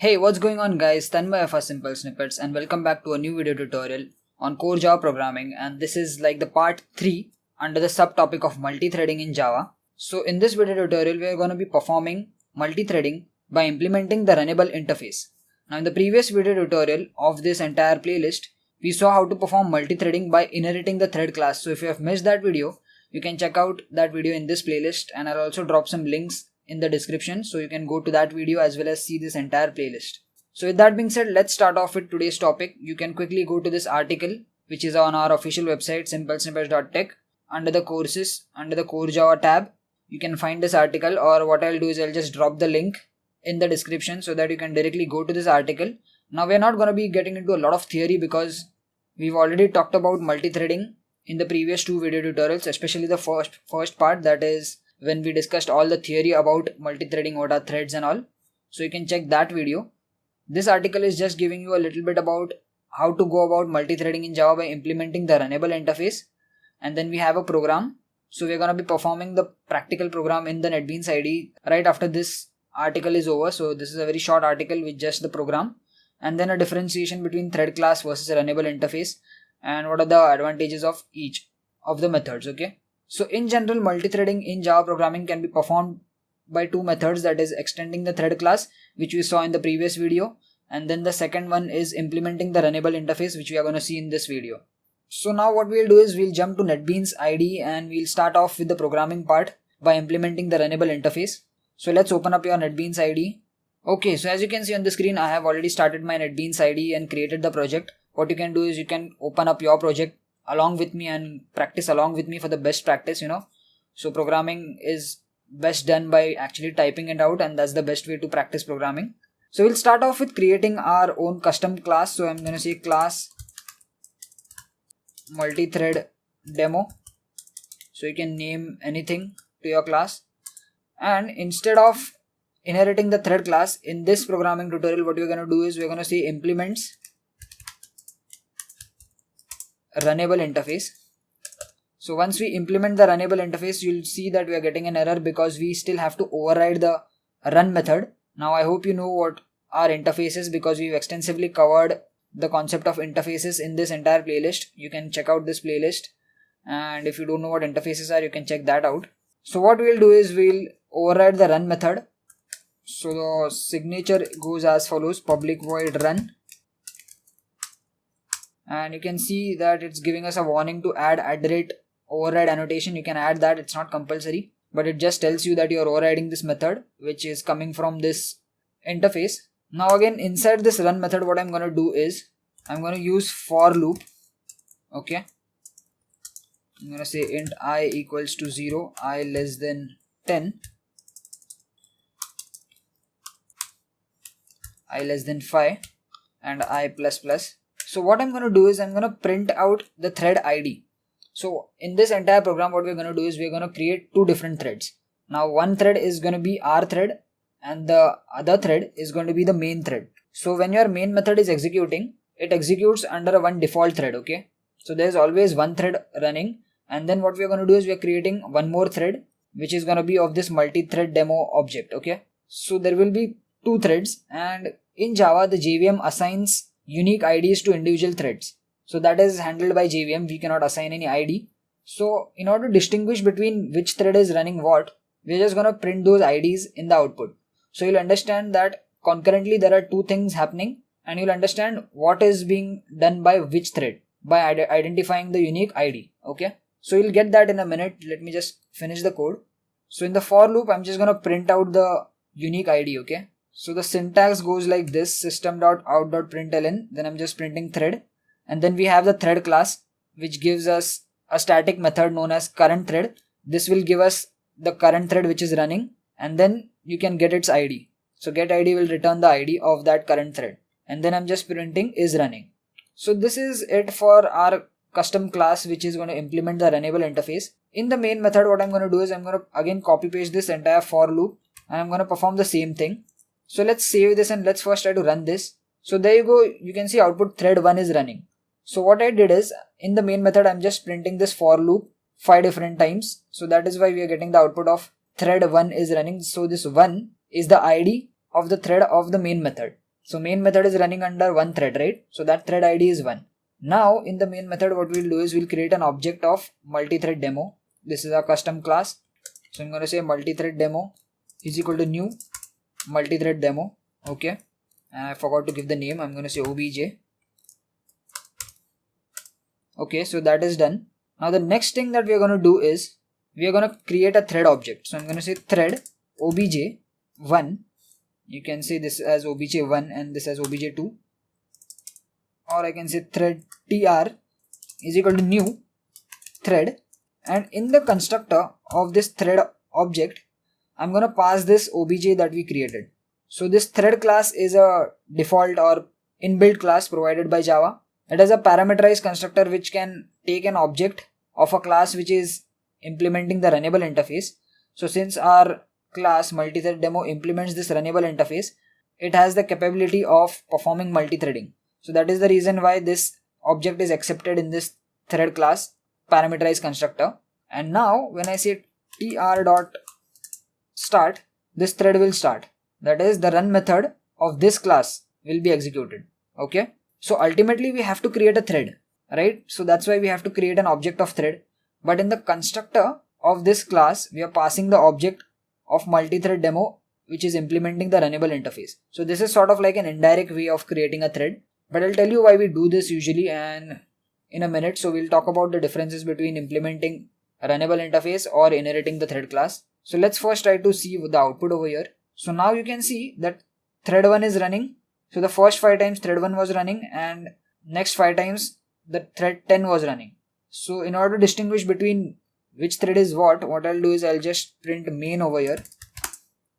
Hey, what's going on guys? Tanmay for Simple Snippets and welcome back to a new video tutorial on core Java programming, and this is like the part 3 under the subtopic of multi-threading in Java. So in this video tutorial we are going to be performing multi-threading by implementing the Runnable Interface. Now in the previous video tutorial of this entire playlist, we saw how to perform multi-threading by inheriting the thread class. So if you have missed that video, you can check out that video in this playlist, and I'll also drop some links in the description so you can go to that video as well as see this entire playlist. So with that being said, let's start off with today's topic. You can quickly go to this article which is on our official website simplesnippets.tech. Under the courses, under the core Java tab, you can find this article, or what I'll do is I'll just drop the link in the description so that you can directly go to this article. Now we're not going to be getting into a lot of theory because we've already talked about multi-threading in the previous 2 video tutorials, especially the first part, that is when we discussed all the theory about multi-threading, what are threads and all. So you can check that video. This article is just giving you a little bit about how to go about multi-threading in Java by implementing the Runnable Interface. And then we have a program. So we're going to be performing the practical program in the NetBeans IDE right after this article is over. So this is a very short article with just the program. And then a differentiation between thread class versus Runnable Interface, and what are the advantages of each of the methods. Okay. So in general, multi-threading in Java programming can be performed by 2 methods, that is extending the thread class, which we saw in the previous video, and then the second one is implementing the Runnable Interface, which we are going to see in this video. So now what we'll do is we'll jump to NetBeans IDE and we'll start off with the programming part by implementing the Runnable Interface. So let's open up your NetBeans IDE. Okay, so as you can see on the screen, I have already started my NetBeans IDE and created the project. What you can do is you can open up your project along with me and practice along with me for the best practice, So programming is best done by actually typing it out, and that's the best way to practice programming. So we'll start off with creating our own custom class. So I'm going to say class multithread demo. So you can name anything to your class. And instead of inheriting the thread class in this programming tutorial, what we're going to do is we're going to say implements Runnable Interface. So once we implement the Runnable Interface, you'll see that we are getting an error because we still have to override the run method. Now I hope you know what our interface is, because we've extensively covered the concept of interfaces in this entire playlist. You can check out this playlist, and if you don't know what interfaces are, you can check that out. So what we'll do is we'll override the run method. So the signature goes as follows: public void run. And you can see that it's giving us a warning to add @override annotation. You can add that, it's not compulsory, but it just tells you that you're overriding this method which is coming from this interface. Now again, inside this run method, what I'm going to do is I'm going to use for loop. Okay, I'm going to say int I equals to 0, I less than 10, I less than 5, and I plus plus. So what I'm going to do is I'm going to print out the thread ID. So in this entire program, what we're going to do is we're going to create 2 different threads. Now one thread is going to be our thread and the other thread is going to be the main thread. So when your main method is executing, it executes under one default thread. Okay. So there's always one thread running, and then what we're going to do is we're creating one more thread which is going to be of this multi-thread demo object. Okay. So there will be 2 threads, and in Java the JVM assigns unique IDs to individual threads. So that is handled by JVM. We cannot assign any ID. So in order to distinguish between which thread is running what, we're just going to print those IDs in the output. So you'll understand that concurrently there are 2 things happening, and you'll understand what is being done by which thread by identifying the unique ID. Okay. So you'll get that in a minute. Let me just finish the code. So in the for loop, I'm just going to print out the unique ID. Okay. So the syntax goes like this: system.out.println, then I'm just printing thread, and then we have the thread class which gives us a static method known as current thread. This will give us the current thread which is running, and then you can get its ID. So get ID will return the ID of that current thread, and then I'm just printing is running. So this is it for our custom class which is going to implement the Runnable Interface. In the main method, what I'm going to do is I'm going to again copy paste this entire for loop, and I'm going to perform the same thing. So let's save this and let's first try to run this. So there you go, you can see output thread 1 is running. So what I did is in the main method, I'm just printing this for loop 5 different times. So that is why we are getting the output of thread 1 is running. So this 1 is the ID of the thread of the main method. So main method is running under one thread, right? So that thread ID is 1. Now in the main method, what we'll do is we'll create an object of multithread demo. This is our custom class. So I'm going to say multithread demo is equal to new multithread demo. Okay. And I forgot to give the name. I'm going to say obj. Okay. So that is done. Now the next thing that we are going to do is we are going to create a thread object. So I'm going to say thread obj1. You can say this as obj1 and this as obj2. Or I can say thread tr is equal to new thread. And in the constructor of this thread object, I'm going to pass this obj that we created. So this thread class is a default or inbuilt class provided by Java. It has a parameterized constructor which can take an object of a class which is implementing the runnable interface. So since our class multithread demo implements this runnable interface, it has the capability of performing multithreading. So that is the reason why this object is accepted in this thread class parameterized constructor. And now when I say tr.start, this thread will start. That is, the run method of this class will be executed. Okay. So ultimately we have to create a thread, right? So that's why we have to create an object of thread. But in the constructor of this class, we are passing the object of multithread demo, which is implementing the runnable interface. So this is sort of like an indirect way of creating a thread. But I'll tell you why we do this usually and in a minute. So we'll talk about the differences between implementing a runnable interface or inheriting the thread class. So let's first try to see the output over here. So now you can see that thread 1 is running. So the first 5 times thread 1 was running and next 5 times the thread 10 was running. So in order to distinguish between which thread is what I'll do is I'll just print main over here.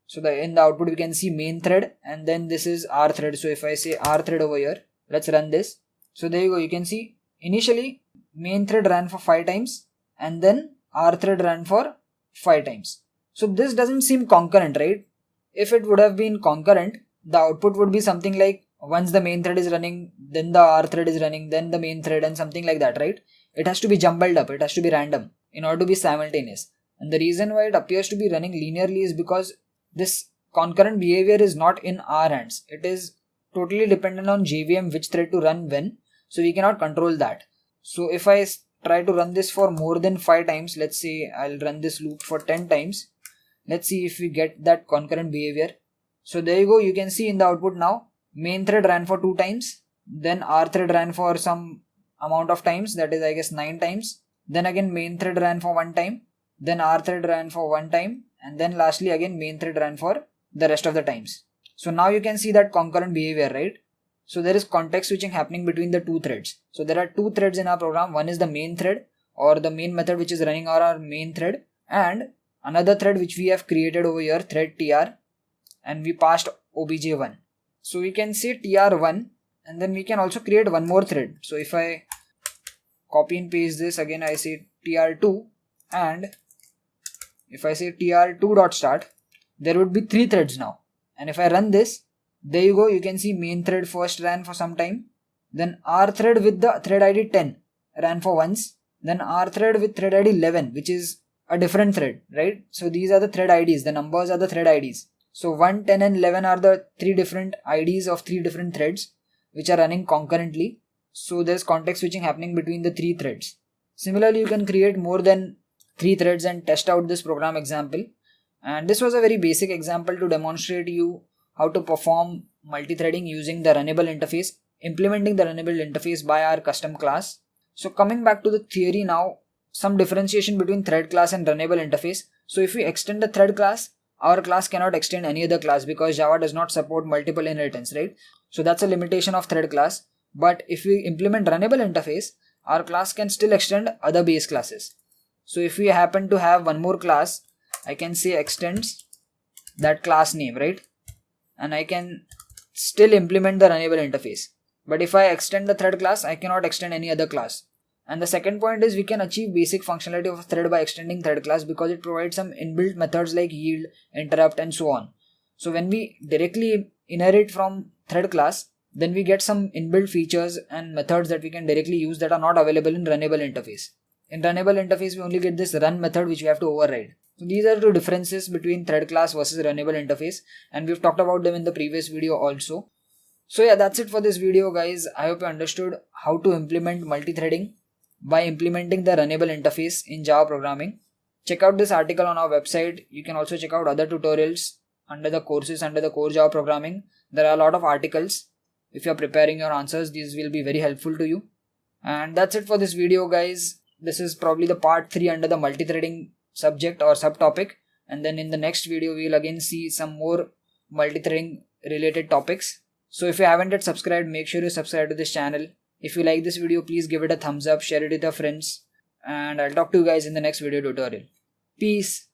So in the output we can see main thread and then this is R thread. So if I say R thread over here, let's run this. So there you go. You can see initially main thread ran for 5 times and then R thread ran for 5 times. So this doesn't seem concurrent, right? If it would have been concurrent, the output would be something like once the main thread is running, then the R thread is running, then the main thread and something like that, right? It has to be jumbled up. It has to be random in order to be simultaneous. And the reason why it appears to be running linearly is because this concurrent behavior is not in our hands. It is totally dependent on JVM which thread to run when. So we cannot control that. So if I try to run this for more than 5 times, let's say I'll run this loop for 10 times. Let's see if we get that concurrent behavior. So there you go. You can see in the output now, main thread ran for 2 times. Then R thread ran for some amount of times, that is I guess 9 times. Then again main thread ran for 1 time. Then R thread ran for 1 time. And then lastly again main thread ran for the rest of the times. So now you can see that concurrent behavior, right? So there is context switching happening between the 2 threads. So there are 2 threads in our program. One is the main thread or the main method which is running our main thread, and another thread which we have created over here, thread tr, and we passed obj1. So we can say tr1 and then we can also create one more thread. So if I copy and paste this again, I say tr2, and if I say tr2.start, there would be 3 threads now. And if I run this, there you go. You can see main thread first ran for some time. Then R thread with the thread ID 10 ran for once. Then R thread with thread ID 11, which is a different thread, right? So these are the thread IDs. The numbers are the thread IDs. So 1, 10 and 11 are the 3 different IDs of 3 different threads which are running concurrently. So there's context switching happening between the 3 threads. Similarly, you can create more than 3 threads and test out this program example. And this was a very basic example to demonstrate you how to perform multithreading using the runnable interface, implementing the runnable interface by our custom class. So coming back to the theory now, some differentiation between thread class and runnable interface. So if we extend the thread class, our class cannot extend any other class because Java does not support multiple inheritance, right? So that's a limitation of thread class. But if we implement runnable interface, our class can still extend other base classes. So if we happen to have one more class, I can say extends that class name, right? And I can still implement the runnable interface. But if I extend the thread class, I cannot extend any other class. And the second point is we can achieve basic functionality of a thread by extending thread class because it provides some inbuilt methods like yield, interrupt and so on. So when we directly inherit from thread class, then we get some inbuilt features and methods that we can directly use that are not available in runnable interface. In runnable interface, we only get this run method which we have to override. So these are the 2 differences between thread class versus runnable interface, and we've talked about them in the previous video also. So yeah, that's it for this video guys. I hope you understood how to implement multithreading by implementing the Runnable interface in Java programming. Check out this article on our website. You can also check out other tutorials under the courses under the core Java programming. There are a lot of articles. If you are preparing your answers, these will be very helpful to you. And that's it for this video guys. This is probably the part 3 under the multithreading subject or subtopic. And then in the next video, we will again see some more multithreading related topics. So if you haven't yet subscribed, make sure you subscribe to this channel. If you like this video, please give it a thumbs up, share it with your friends. And I'll talk to you guys in the next video tutorial. Peace.